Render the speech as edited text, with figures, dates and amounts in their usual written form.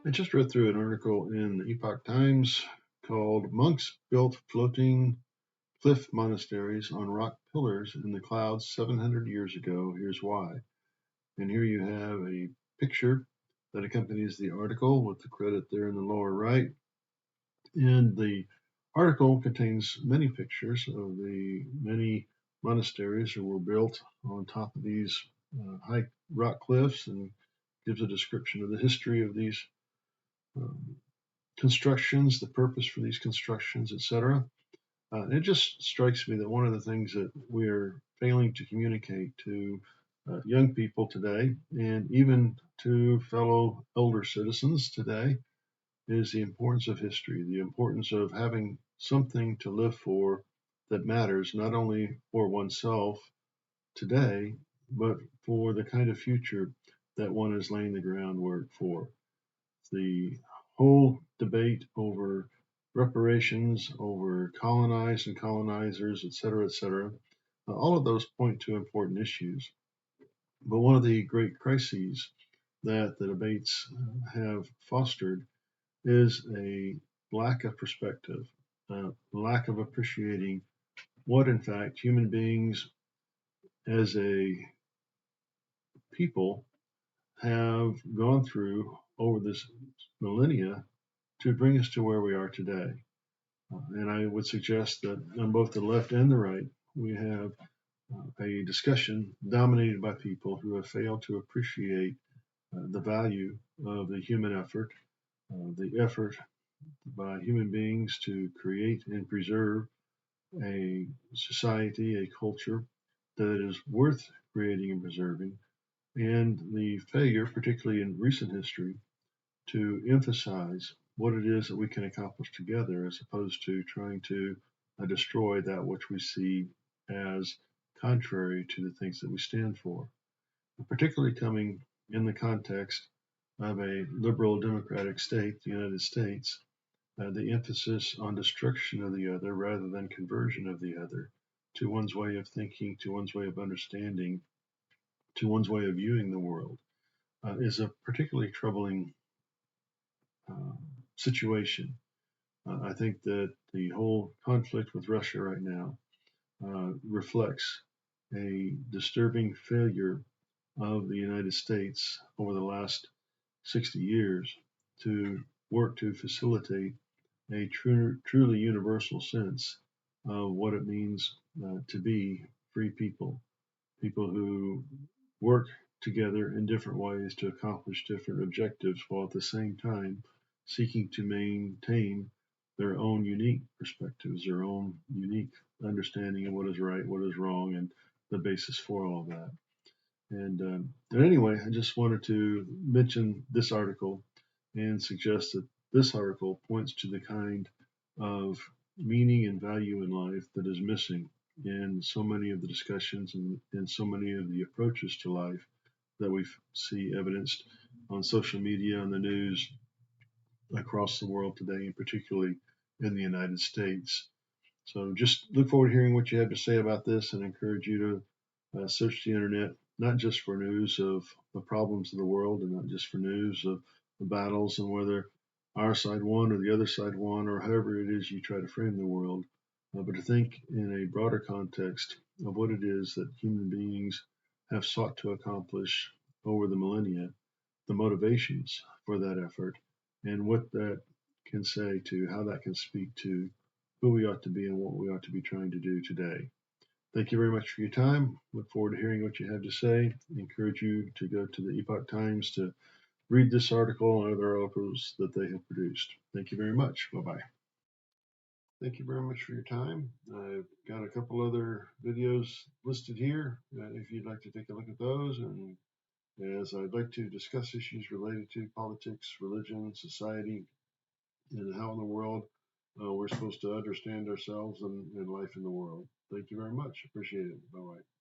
I just read through an article in the Epoch Times called Monks Built Floating Cliff Monasteries on Rock Pillars in the Clouds 700 Years Ago. Here's why. And here you have a picture that accompanies the article with the credit there in the lower right. And the article contains many pictures of the many monasteries that were built on top of these high rock cliffs and gives a description of the history of these um, constructions, the purpose for these constructions, etc. It just strikes me that one of the things that we're failing to communicate to young people today, and even to fellow elder citizens today, is the importance of history, the importance of having something to live for that matters, not only for oneself today, but for the kind of future that one is laying the groundwork for. The whole debate over reparations, over colonized and colonizers, et cetera, all of those point to important issues. But one of the great crises that the debates have fostered is a lack of perspective, a lack of appreciating what, in fact, human beings as a people have gone through over this millennia to bring us to where we are today. And I would suggest that on both the left and the right, we have a discussion dominated by people who have failed to appreciate the value of the human effort, the effort by human beings to create and preserve a society, a culture that is worth creating and preserving, and the failure, particularly in recent history, to emphasize what it is that we can accomplish together as opposed to trying to destroy that which we see as contrary to the things that we stand for, particularly coming in the context of a liberal democratic state, the United States. The emphasis on destruction of the other rather than conversion of the other to one's way of thinking, to one's way of understanding, to one's way of viewing the world is a particularly troubling uh, situation. I think that the whole conflict with Russia right now reflects a disturbing failure of the United States over the last 60 years to work to facilitate a truly universal sense of what it means to be free people, people who work together in different ways to accomplish different objectives while at the same time seeking to maintain their own unique perspectives, their own unique understanding of what is right, what is wrong, and the basis for all of that. And anyway, I just wanted to mention this article and suggest that this article points to the kind of meaning and value in life that is missing in so many of the discussions and in so many of the approaches to life that we see evidenced on social media and the news across the world today, and particularly in the United States. So just look forward to hearing what you have to say about this and encourage you to search the internet, not just for news of the problems of the world and not just for news of the battles and whether our side won or the other side won or however it is you try to frame the world, but to think in a broader context of what it is that human beings have sought to accomplish over the millennia, the motivations for that effort, and what that can say to how that can speak to who we ought to be and what we ought to be trying to do today. Thank you very much for your time. Look forward to hearing what you have to say. I encourage you to go to the Epoch Times to read this article and other articles that they have produced. Thank you very much. Bye bye. Thank you very much for your time. I've got a couple other videos listed here if you'd like to take a look at those. And as I'd like to discuss issues related to politics, religion, society, and how in the world we're supposed to understand ourselves and life in the world. Thank you very much. Appreciate it. Bye bye.